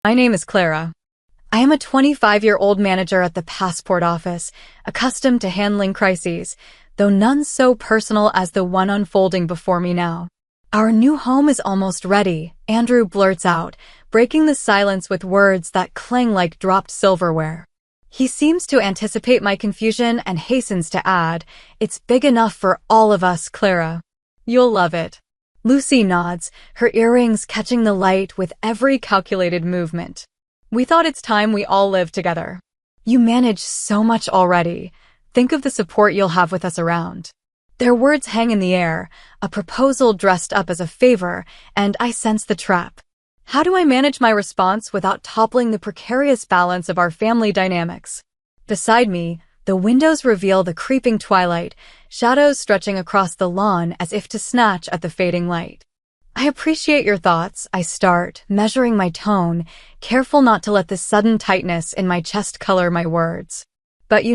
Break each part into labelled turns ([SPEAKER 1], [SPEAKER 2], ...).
[SPEAKER 1] My name is Clara. I am a 25-year-old manager at the passport office, accustomed to handling crises, though none so personal as the one unfolding before me now. Our new home is almost ready, Andrew blurts out, breaking the silence with words that clang like dropped silverware. He seems to anticipate my confusion and hastens to add, "It's big enough for all of us, Clara. You'll love it." Lucy nods, her earrings catching the light with every calculated movement. "We thought it's time we all live together. You manage so much already. Think of the support you'll have with us around." Their words hang in the air, a proposal dressed up as a favor, and I sense the trap. How do I manage my response without toppling the precarious balance of our family dynamics? Beside me, the windows reveal the creeping twilight, shadows stretching across the lawn as if to snatch at the fading light. "I appreciate your thoughts," I start, measuring my tone, careful not to let the sudden tightness in my chest color my words. "But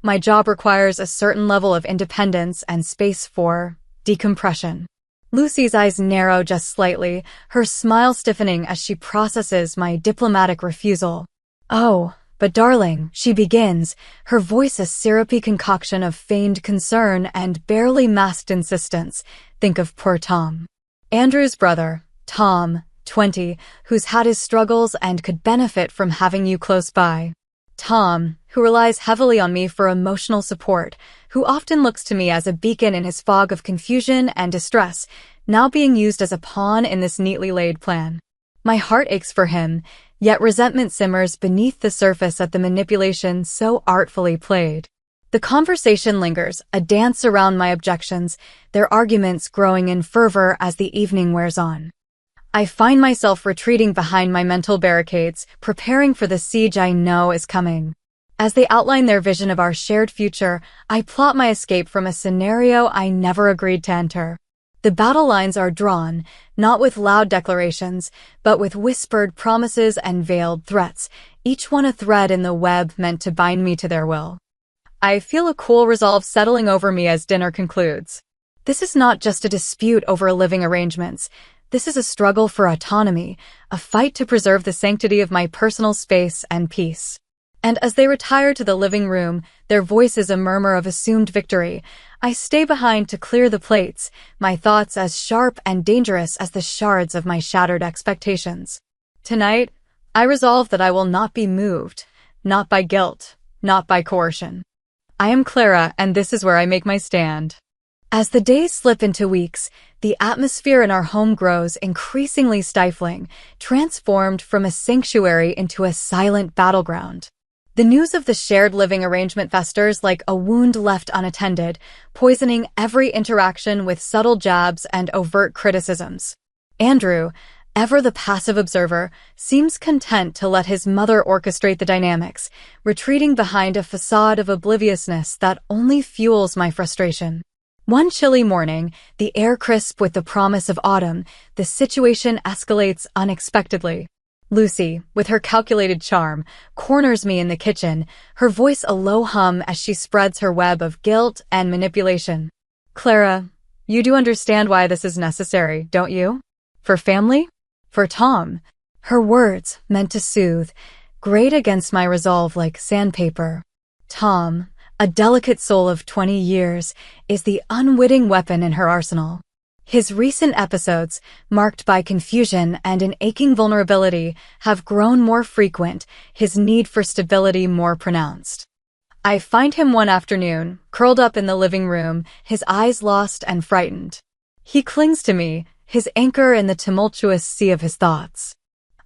[SPEAKER 1] my job requires a certain level of independence and space for decompression." Lucy's eyes narrow just slightly, her smile stiffening as she processes my diplomatic refusal. "Oh, but darling," she begins, her voice a syrupy concoction of feigned concern and barely masked insistence. "Think of poor Tom. Andrew's brother, Tom, 20, who's had his struggles and could benefit from having you close by. Tom, who relies heavily on me for emotional support, who often looks to me as a beacon in his fog of confusion and distress, now being used as a pawn in this neatly laid plan. My heart aches for him, yet resentment simmers beneath the surface at the manipulation so artfully played." The conversation lingers, a dance around my objections, their arguments growing in fervor as the evening wears on. I find myself retreating behind my mental barricades, preparing for the siege I know is coming. As they outline their vision of our shared future, I plot my escape from a scenario I never agreed to enter. The battle lines are drawn, not with loud declarations, but with whispered promises and veiled threats, each one a thread in the web meant to bind me to their will. I feel a cool resolve settling over me as dinner concludes. This is not just a dispute over living arrangements. This is a struggle for autonomy, a fight to preserve the sanctity of my personal space and peace. And as they retire to the living room, their voices a murmur of assumed victory, I stay behind to clear the plates, my thoughts as sharp and dangerous as the shards of my shattered expectations. Tonight, I resolve that I will not be moved, not by guilt, not by coercion. I am Clara, and this is where I make my stand. As the days slip into weeks, the atmosphere in our home grows increasingly stifling, transformed from a sanctuary into a silent battleground. The news of the shared living arrangement festers like a wound left unattended, poisoning every interaction with subtle jabs and overt criticisms. Andrew, ever the passive observer, seems content to let his mother orchestrate the dynamics, retreating behind a facade of obliviousness that only fuels my frustration. One chilly morning, the air crisp with the promise of autumn, the situation escalates unexpectedly. Lucy, with her calculated charm, corners me in the kitchen, her voice a low hum as she spreads her web of guilt and manipulation. "Clara, you do understand why this is necessary, don't you? For family? For Tom." Her words, meant to soothe, grate against my resolve like sandpaper. Tom, a delicate soul of 20 years, is the unwitting weapon in her arsenal. His recent episodes, marked by confusion and an aching vulnerability, have grown more frequent, his need for stability more pronounced. I find him one afternoon, curled up in the living room, his eyes lost and frightened. He clings to me, his anchor in the tumultuous sea of his thoughts.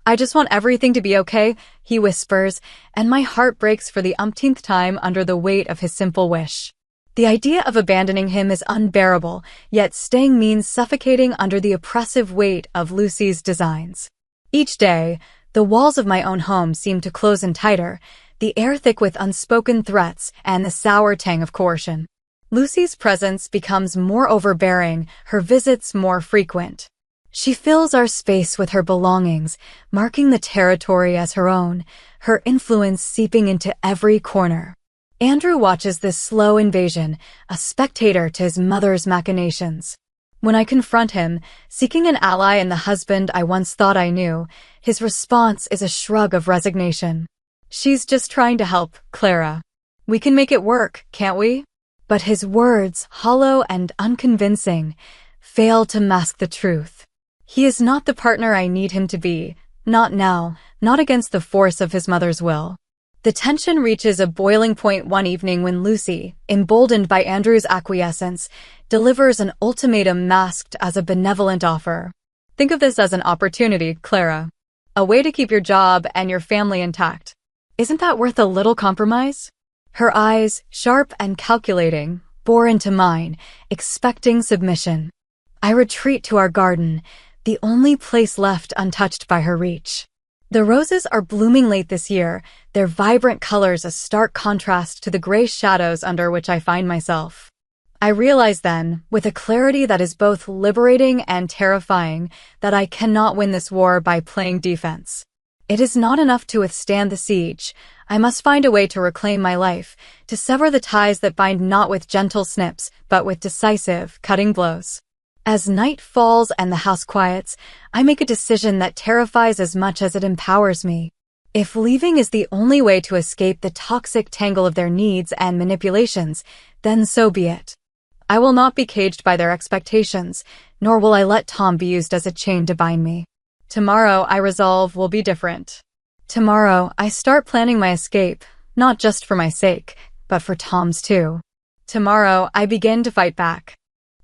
[SPEAKER 1] "I just want everything to be okay," he whispers, and my heart breaks for the umpteenth time under the weight of his simple wish. The idea of abandoning him is unbearable, yet staying means suffocating under the oppressive weight of Lucy's designs. Each day, the walls of my own home seem to close in tighter, the air thick with unspoken threats and the sour tang of coercion. Lucy's presence becomes more overbearing, her visits more frequent. She fills our space with her belongings, marking the territory as her own, her influence seeping into every corner. Andrew watches this slow invasion, a spectator to his mother's machinations. When I confront him, seeking an ally in the husband I once thought I knew, his response is a shrug of resignation. "She's just trying to help, Clara. We can make it work, can't we?" But his words, hollow and unconvincing, fail to mask the truth. He is not the partner I need him to be, not now, not against the force of his mother's will. The tension reaches a boiling point one evening when Lucy, emboldened by Andrew's acquiescence, delivers an ultimatum masked as a benevolent offer. "Think of this as an opportunity, Clara. A way to keep your job and your family intact. Isn't that worth a little compromise?" Her eyes, sharp and calculating, bore into mine, expecting submission. I retreat to our garden, the only place left untouched by her reach. The roses are blooming late this year, their vibrant colors a stark contrast to the gray shadows under which I find myself. I realize then, with a clarity that is both liberating and terrifying, that I cannot win this war by playing defense. It is not enough to withstand the siege. I must find a way to reclaim my life, to sever the ties that bind not with gentle snips, but with decisive, cutting blows. As night falls and the house quiets, I make a decision that terrifies as much as it empowers me. If leaving is the only way to escape the toxic tangle of their needs and manipulations, then so be it. I will not be caged by their expectations, nor will I let Tom be used as a chain to bind me. Tomorrow, I resolve, will be different. Tomorrow, I start planning my escape, not just for my sake, but for Tom's too. Tomorrow, I begin to fight back.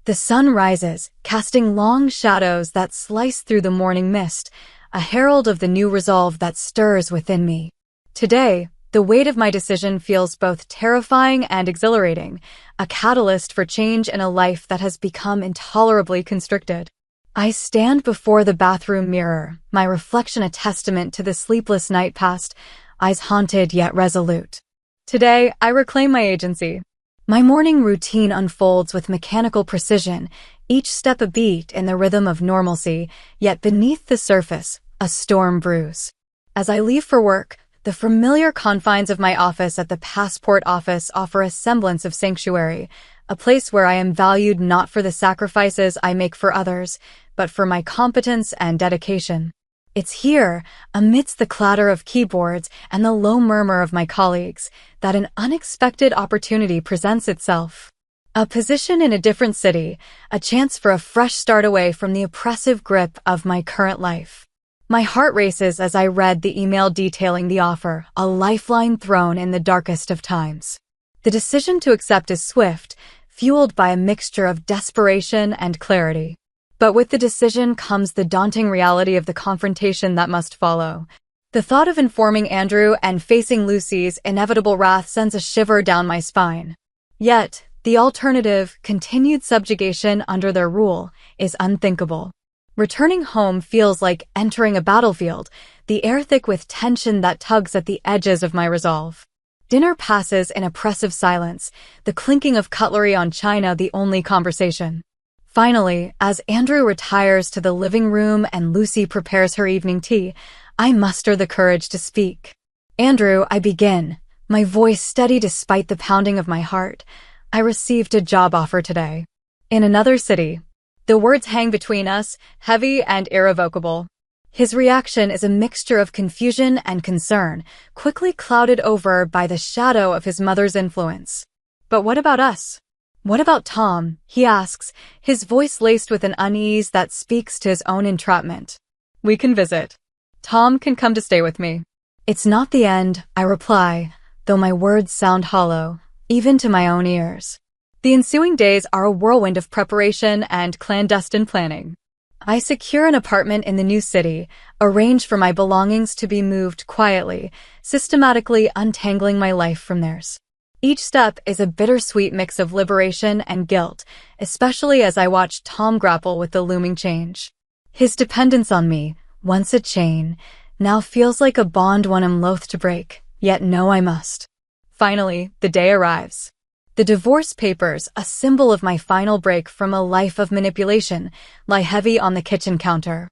[SPEAKER 1] The sun rises, casting long shadows that slice through the morning mist, a herald of the new resolve that stirs within me. Today, the weight of my decision feels both terrifying and exhilarating, a catalyst for change in a life that has become intolerably constricted. I stand before the bathroom mirror, my reflection a testament to the sleepless night past, eyes haunted yet resolute. Today, I reclaim my agency. My morning routine unfolds with mechanical precision, each step a beat in the rhythm of normalcy, yet beneath the surface, a storm brews. As I leave for work, the familiar confines of my office at the passport office offer a semblance of sanctuary, a place where I am valued not for the sacrifices I make for others, but for my competence and dedication. It's here, amidst the clatter of keyboards and the low murmur of my colleagues, that an unexpected opportunity presents itself. A position in a different city, a chance for a fresh start away from the oppressive grip of my current life. My heart races as I read the email detailing the offer, a lifeline thrown in the darkest of times. The decision to accept is swift, fueled by a mixture of desperation and clarity. But with the decision comes the daunting reality of the confrontation that must follow. The thought of informing Andrew and facing Lucy's inevitable wrath sends a shiver down my spine. Yet, the alternative, continued subjugation under their rule, is unthinkable. Returning home feels like entering a battlefield, the air thick with tension that tugs at the edges of my resolve. Dinner passes in oppressive silence, the clinking of cutlery on china the only conversation. Finally, as Andrew retires to the living room and Lucy prepares her evening tea, I muster the courage to speak. "Andrew," I begin, my voice steady despite the pounding of my heart. "I received a job offer today. In another city." The words hang between us, heavy and irrevocable. His reaction is a mixture of confusion and concern, quickly clouded over by the shadow of his mother's influence. "But what about us? What about Tom?" he asks, his voice laced with an unease that speaks to his own entrapment. "We can visit. Tom can come to stay with me." "It's not the end," I reply, though my words sound hollow, even to my own ears. The ensuing days are a whirlwind of preparation and clandestine planning. I secure an apartment in the new city, arrange for my belongings to be moved quietly, systematically untangling my life from theirs. Each step is a bittersweet mix of liberation and guilt, especially as I watch Tom grapple with the looming change. His dependence on me, once a chain, now feels like a bond one am loath to break, yet know I must. Finally, the day arrives. The divorce papers, a symbol of my final break from a life of manipulation, lie heavy on the kitchen counter.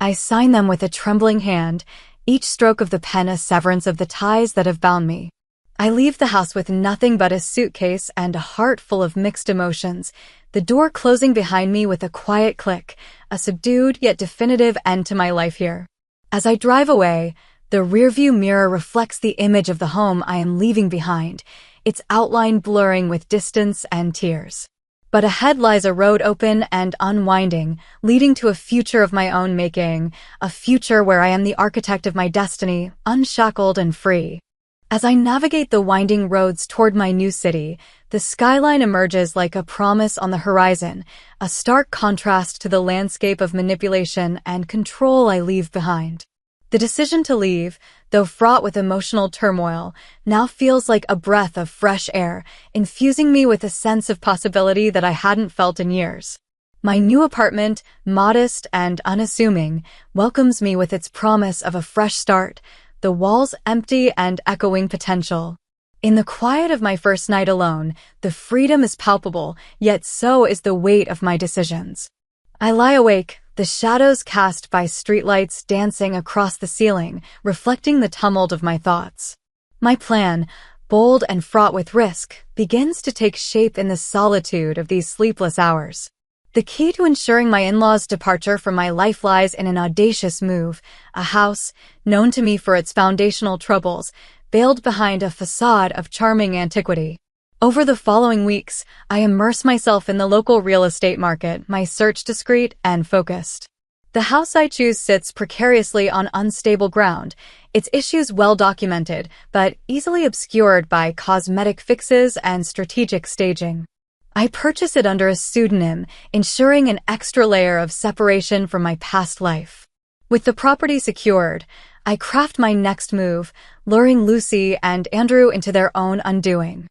[SPEAKER 1] I sign them with a trembling hand, each stroke of the pen a severance of the ties that have bound me. I leave the house with nothing but a suitcase and a heart full of mixed emotions, the door closing behind me with a quiet click, a subdued yet definitive end to my life here. As I drive away, the rearview mirror reflects the image of the home I am leaving behind, its outline blurring with distance and tears. But ahead lies a road open and unwinding, leading to a future of my own making, a future where I am the architect of my destiny, unshackled and free. As I navigate the winding roads toward my new city, the skyline emerges like a promise on the horizon, a stark contrast to the landscape of manipulation and control I leave behind. The decision to leave, though fraught with emotional turmoil, now feels like a breath of fresh air, infusing me with a sense of possibility that I hadn't felt in years. My new apartment, modest and unassuming, welcomes me with its promise of a fresh start, the walls empty and echoing potential. In the quiet of my first night alone, the freedom is palpable, yet so is the weight of my decisions. I lie awake, the shadows cast by streetlights dancing across the ceiling, reflecting the tumult of my thoughts. My plan, bold and fraught with risk, begins to take shape in the solitude of these sleepless hours. The key to ensuring my in-laws' departure from my life lies in an audacious move, a house, known to me for its foundational troubles, veiled behind a facade of charming antiquity. Over the following weeks, I immerse myself in the local real estate market, my search discreet and focused. The house I choose sits precariously on unstable ground, its issues well documented, but easily obscured by cosmetic fixes and strategic staging. I purchase it under a pseudonym, ensuring an extra layer of separation from my past life. With the property secured, I craft my next move, luring Lucy and Andrew into their own undoing.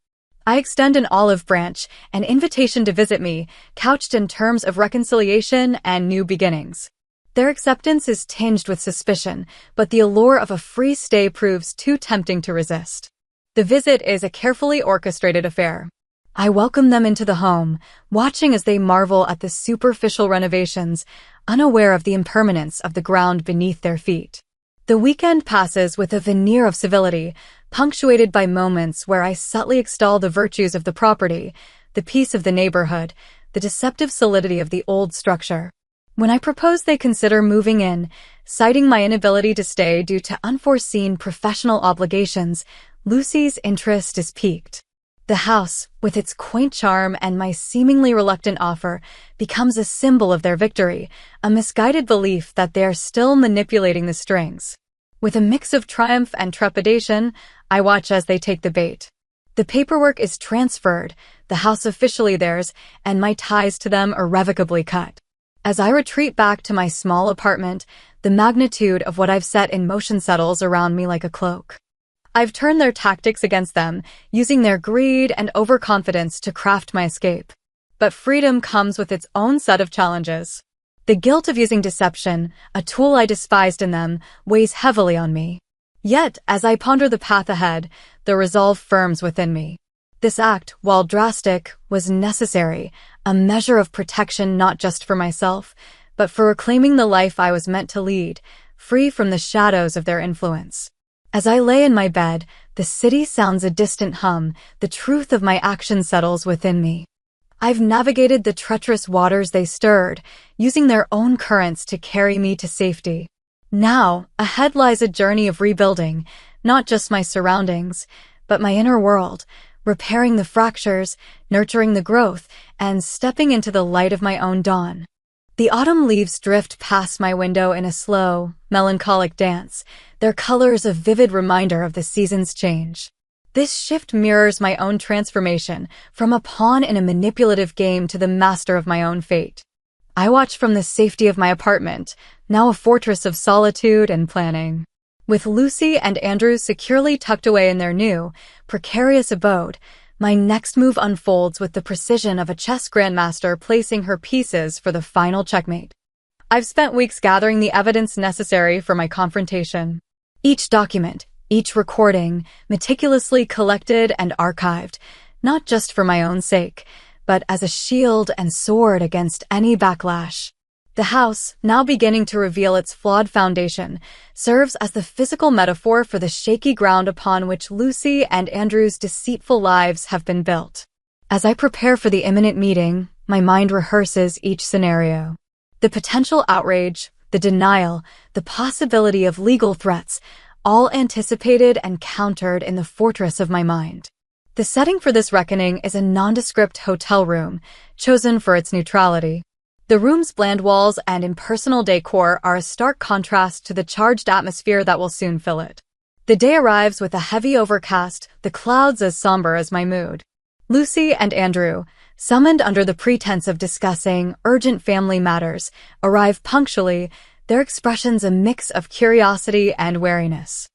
[SPEAKER 1] I extend an olive branch, an invitation to visit me, couched in terms of reconciliation and new beginnings. Their acceptance is tinged with suspicion, but the allure of a free stay proves too tempting to resist. The visit is a carefully orchestrated affair. I welcome them into the home, watching as they marvel at the superficial renovations, unaware of the impermanence of the ground beneath their feet. The weekend passes with a veneer of civility, punctuated by moments where I subtly extol the virtues of the property, the peace of the neighborhood, the deceptive solidity of the old structure. When I propose they consider moving in, citing my inability to stay due to unforeseen professional obligations, Lucy's interest is piqued. The house, with its quaint charm and my seemingly reluctant offer, becomes a symbol of their victory, a misguided belief that they are still manipulating the strings. With a mix of triumph and trepidation, I watch as they take the bait. The paperwork is transferred, the house officially theirs, and my ties to them irrevocably cut. As I retreat back to my small apartment, the magnitude of what I've set in motion settles around me like a cloak. I've turned their tactics against them, using their greed and overconfidence to craft my escape. But freedom comes with its own set of challenges. The guilt of using deception, a tool I despised in them, weighs heavily on me. Yet, as I ponder the path ahead, the resolve firms within me. This act, while drastic, was necessary, a measure of protection not just for myself, but for reclaiming the life I was meant to lead, free from the shadows of their influence. As I lay in my bed, the city sounds a distant hum, the truth of my actions settles within me. I've navigated the treacherous waters they stirred, using their own currents to carry me to safety. Now, ahead lies a journey of rebuilding, not just my surroundings, but my inner world, repairing the fractures, nurturing the growth, and stepping into the light of my own dawn. The autumn leaves drift past my window in a slow, melancholic dance, their colors a vivid reminder of the season's change. This shift mirrors my own transformation, from a pawn in a manipulative game to the master of my own fate. I watch from the safety of my apartment, now a fortress of solitude and planning. With Lucy and Andrew securely tucked away in their new, precarious abode, my next move unfolds with the precision of a chess grandmaster placing her pieces for the final checkmate. I've spent weeks gathering the evidence necessary for my confrontation. Each document, each recording, meticulously collected and archived, not just for my own sake, but as a shield and sword against any backlash. The house, now beginning to reveal its flawed foundation, serves as the physical metaphor for the shaky ground upon which Lucy and Andrew's deceitful lives have been built. As I prepare for the imminent meeting, my mind rehearses each scenario. The potential outrage, the denial, the possibility of legal threats, all anticipated and countered in the fortress of my mind. The setting for this reckoning is a nondescript hotel room, chosen for its neutrality. The room's bland walls and impersonal decor are a stark contrast to the charged atmosphere that will soon fill it. The day arrives with a heavy overcast, the clouds as somber as my mood. Lucy and Andrew, summoned under the pretense of discussing urgent family matters, arrive punctually, their expressions a mix of curiosity and wariness.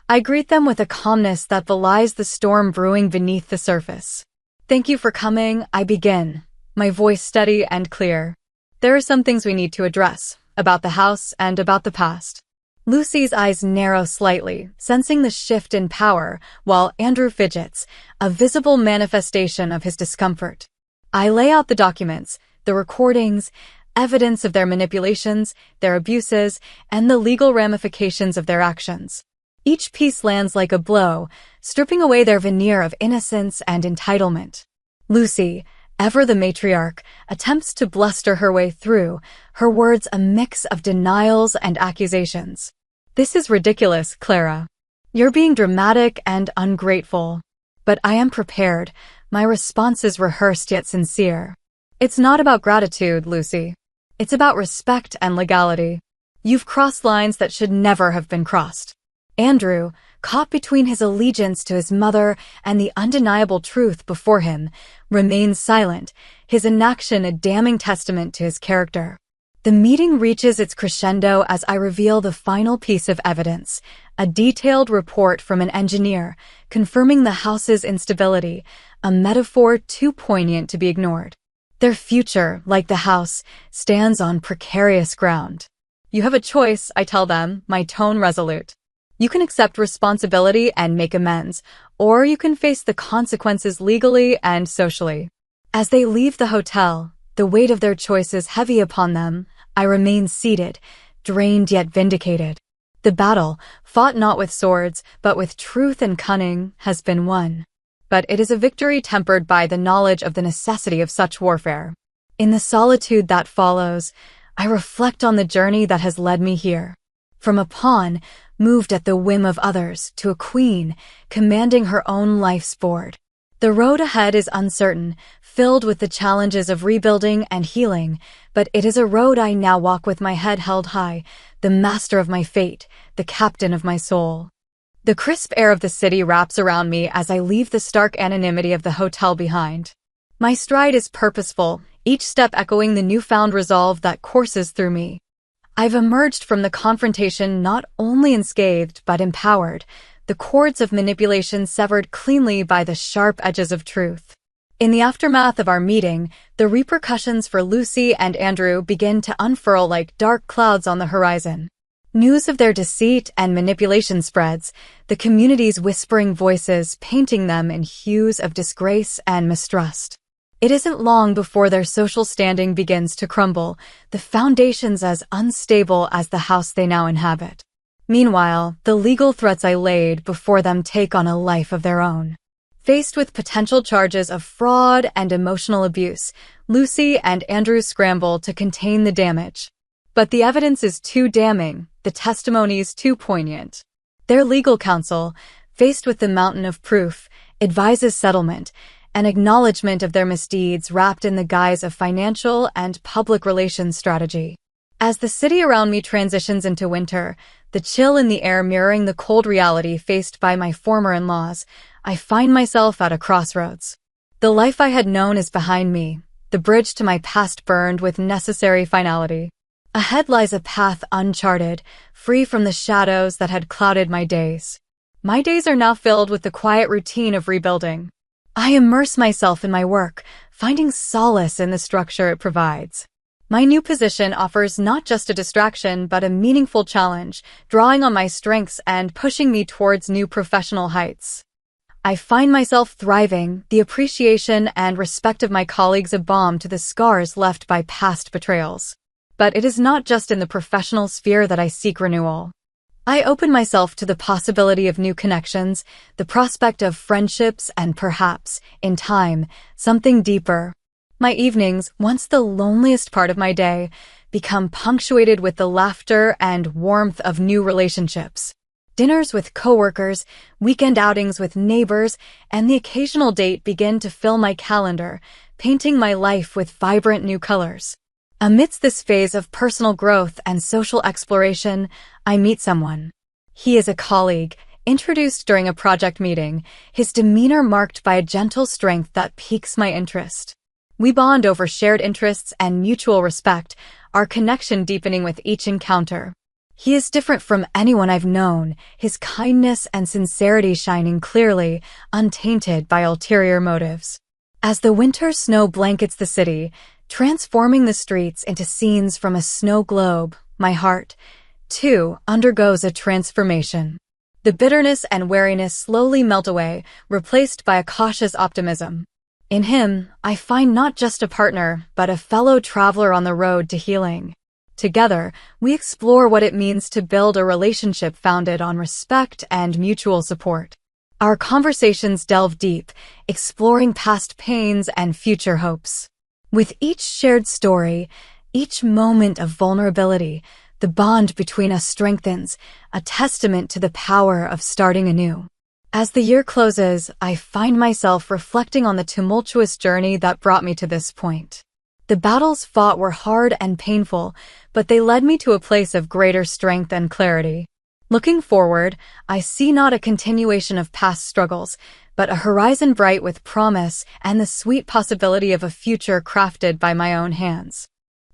[SPEAKER 1] I greet them with a calmness that belies the storm brewing beneath the surface. "Thank you for coming," I begin, my voice steady and clear. "There are some things we need to address, about the house and about the past." Lucy's eyes narrow slightly, sensing the shift in power, while Andrew fidgets, a visible manifestation of his discomfort. I lay out the documents, the recordings, evidence of their manipulations, their abuses, and the legal ramifications of their actions. Each piece lands like a blow, stripping away their veneer of innocence and entitlement. Lucy, ever the matriarch, attempts to bluster her way through, her words a mix of denials and accusations. "This is ridiculous, Clara. You're being dramatic and ungrateful." But I am prepared. My response is rehearsed yet sincere. "It's not about gratitude, Lucy. It's about respect and legality. You've crossed lines that should never have been crossed." Andrew, caught between his allegiance to his mother and the undeniable truth before him, remains silent, his inaction a damning testament to his character. The meeting reaches its crescendo as I reveal the final piece of evidence, a detailed report from an engineer confirming the house's instability, a metaphor too poignant to be ignored. Their future, like the house, stands on precarious ground. "You have a choice," I tell them, my tone resolute. "You can accept responsibility and make amends, or you can face the consequences legally and socially." As they leave the hotel, the weight of their choices heavy upon them, I remain seated, drained yet vindicated. The battle, fought not with swords, but with truth and cunning, has been won. But it is a victory tempered by the knowledge of the necessity of such warfare. In the solitude that follows, I reflect on the journey that has led me here. From a pawn, moved at the whim of others, to a queen, commanding her own life's board. The road ahead is uncertain, filled with the challenges of rebuilding and healing, but it is a road I now walk with my head held high, the master of my fate, the captain of my soul. The crisp air of the city wraps around me as I leave the stark anonymity of the hotel behind. My stride is purposeful, each step echoing the newfound resolve that courses through me. I've emerged from the confrontation not only unscathed but empowered, the cords of manipulation severed cleanly by the sharp edges of truth. In the aftermath of our meeting, the repercussions for Lucy and Andrew begin to unfurl like dark clouds on the horizon. News of their deceit and manipulation spreads, the community's whispering voices painting them in hues of disgrace and mistrust. It isn't long before their social standing begins to crumble, the foundations as unstable as the house they now inhabit. Meanwhile, the legal threats I laid before them take on a life of their own. Faced with potential charges of fraud and emotional abuse, Lucy and Andrew scramble to contain the damage. But the evidence is too damning, the testimonies too poignant. Their legal counsel, faced with the mountain of proof, advises settlement, an acknowledgement of their misdeeds wrapped in the guise of financial and public relations strategy. As the city around me transitions into winter, the chill in the air mirroring the cold reality faced by my former in-laws, I find myself at a crossroads. The life I had known is behind me, the bridge to my past burned with necessary finality. Ahead lies a path uncharted, free from the shadows that had clouded my days. My days are now filled with the quiet routine of rebuilding. I immerse myself in my work, finding solace in the structure it provides. My new position offers not just a distraction but a meaningful challenge, drawing on my strengths and pushing me towards new professional heights. I find myself thriving, the appreciation and respect of my colleagues a balm to the scars left by past betrayals. but it is not just in the professional sphere that I seek renewal. I open myself to the possibility of new connections, the prospect of friendships, and perhaps, in time, something deeper. My evenings, once the loneliest part of my day, become punctuated with the laughter and warmth of new relationships. Dinners with coworkers, weekend outings with neighbors, and the occasional date begin to fill my calendar, painting my life with vibrant new colors. Amidst this phase of personal growth and social exploration, I meet someone. He is a colleague, introduced during a project meeting, his demeanor marked by a gentle strength that piques my interest. We bond over shared interests and mutual respect, our connection deepening with each encounter. He is different from anyone I've known, his kindness and sincerity shining clearly, untainted by ulterior motives. As the winter snow blankets the city, transforming the streets into scenes from a snow globe, my heart, too, undergoes a transformation. The bitterness and weariness slowly melt away, replaced by a cautious optimism. In him, I find not just a partner, but a fellow traveler on the road to healing. Together, we explore what it means to build a relationship founded on respect and mutual support. Our conversations delve deep, exploring past pains and future hopes. With each shared story, each moment of vulnerability, the bond between us strengthens, a testament to the power of starting anew. As the year closes, I find myself reflecting on the tumultuous journey that brought me to this point. The battles fought were hard and painful, but they led me to a place of greater strength and clarity. Looking forward, I see not a continuation of past struggles, but a horizon bright with promise and the sweet possibility of a future crafted by my own hands.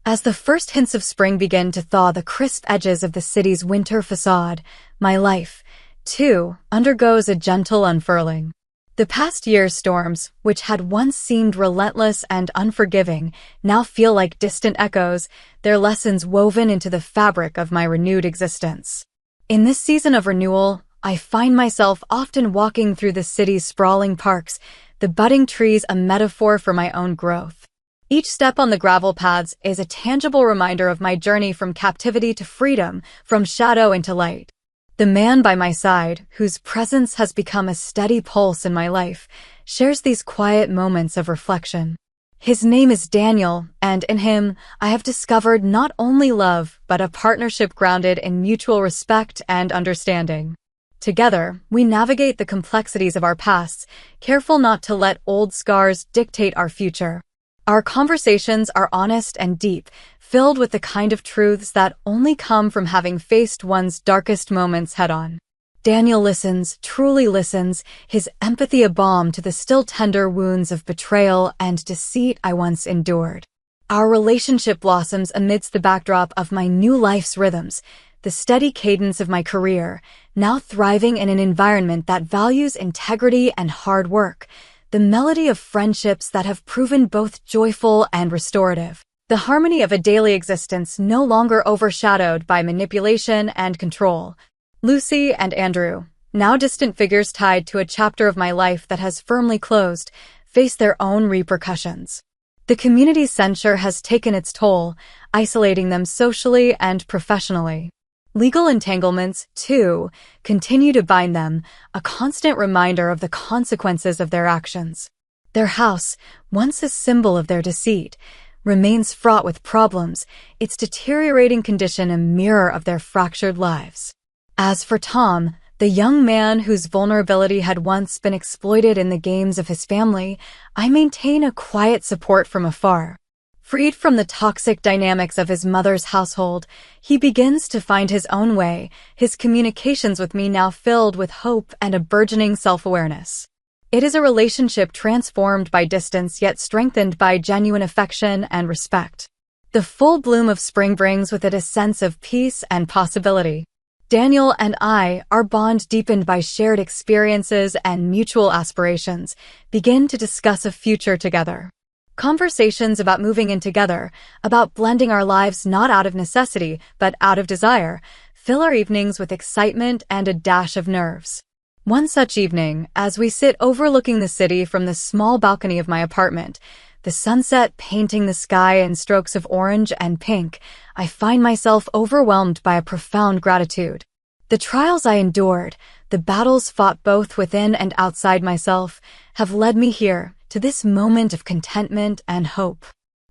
[SPEAKER 1] As the first hints of spring begin to thaw the crisp edges of the city's winter facade, my life, too, undergoes a gentle unfurling. The past year's storms, which had once seemed relentless and unforgiving, now feel like distant echoes, their lessons woven into the fabric of my renewed existence. In this season of renewal, I find myself often walking through the city's sprawling parks, the budding trees a metaphor for my own growth. Each step on the gravel paths is a tangible reminder of my journey from captivity to freedom, from shadow into light. The man by my side, whose presence has become a steady pulse in my life, shares these quiet moments of reflection. His name is Daniel, and in him, I have discovered not only love, but a partnership grounded in mutual respect and understanding. Together, we navigate the complexities of our pasts, careful not to let old scars dictate our future. Our conversations are honest and deep, filled with the kind of truths that only come from having faced one's darkest moments head-on. Daniel listens, truly listens, his empathy a balm to the still tender wounds of betrayal and deceit I once endured. Our relationship blossoms amidst the backdrop of my new life's rhythms, the steady cadence of my career, now thriving in an environment that values integrity and hard work, the melody of friendships that have proven both joyful and restorative, the harmony of a daily existence no longer overshadowed by manipulation and control. Lucy and Andrew, now distant figures tied to a chapter of my life that has firmly closed, face their own repercussions. The community's censure has taken its toll, isolating them socially and professionally. Legal entanglements, too, continue to bind them, a constant reminder of the consequences of their actions. Their house, once a symbol of their deceit, remains fraught with problems, its deteriorating condition a mirror of their fractured lives. As for Tom, the young man whose vulnerability had once been exploited in the games of his family, I maintain a quiet support from afar. Freed from the toxic dynamics of his mother's household, he begins to find his own way, his communications with me now filled with hope and a burgeoning self-awareness. It is a relationship transformed by distance yet strengthened by genuine affection and respect. The full bloom of spring brings with it a sense of peace and possibility. Daniel and I, our bond deepened by shared experiences and mutual aspirations, begin to discuss a future together. Conversations about moving in together, about blending our lives not out of necessity, but out of desire, fill our evenings with excitement and a dash of nerves. One such evening, as we sit overlooking the city from the small balcony of my apartment, the sunset painting the sky in strokes of orange and pink, I find myself overwhelmed by a profound gratitude. The trials I endured, the battles fought both within and outside myself, have led me here, to this moment of contentment and hope.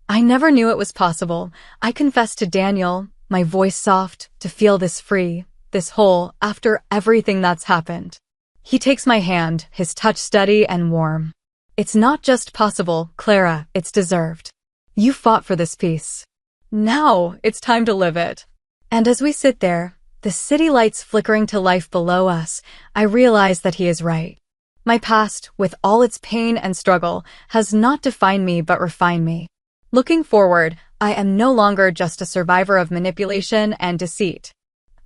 [SPEAKER 1] I never knew it was possible, I confess to Daniel, my voice soft, to feel this free, this whole, after everything that's happened. He takes my hand, his touch steady and warm. It's not just possible, Clara, it's deserved. You fought for this peace. Now, it's time to live it. And as we sit there, the city lights flickering to life below us, I realize that he is right. My past, with all its pain and struggle, has not defined me but refined me. Looking forward, I am no longer just a survivor of manipulation and deceit.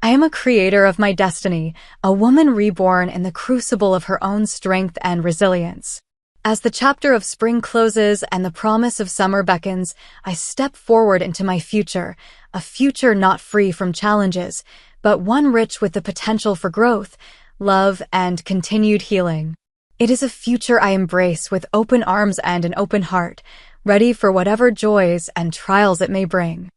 [SPEAKER 1] I am a creator of my destiny, a woman reborn in the crucible of her own strength and resilience. As the chapter of spring closes and the promise of summer beckons, I step forward into my future, a future not free from challenges, but one rich with the potential for growth, love, and continued healing. It is a future I embrace with open arms and an open heart, ready for whatever joys and trials it may bring.